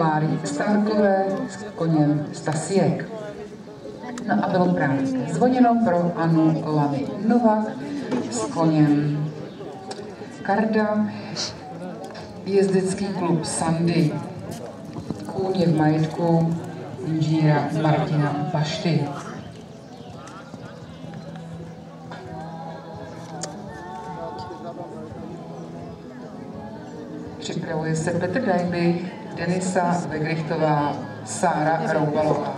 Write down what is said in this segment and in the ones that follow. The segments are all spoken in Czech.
Kláry Stárkové s koněm Stasiek. No a bylo krátké zvoněno pro Anu Lamy Novák s koněm Karda, jezdecký klub Sandy. Kůň je v majetku inženýra Martina Bašty. Připravuje se Petr Dajbych, Denisa Vegrichtová, Sára Roubalová.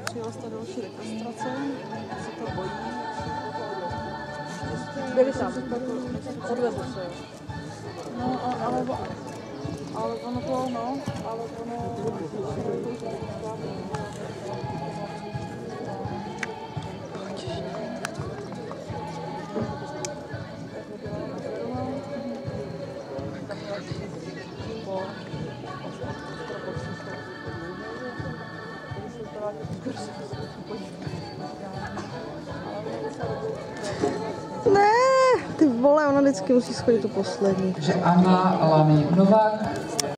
Přijela jste další rekonstrace, se to bojí. Byli tam, odvezli se. No, ale ono to, no, ale ono... Ne, ty vole, ona vždycky musí schodit tu poslední. Že Anna Lamy Novák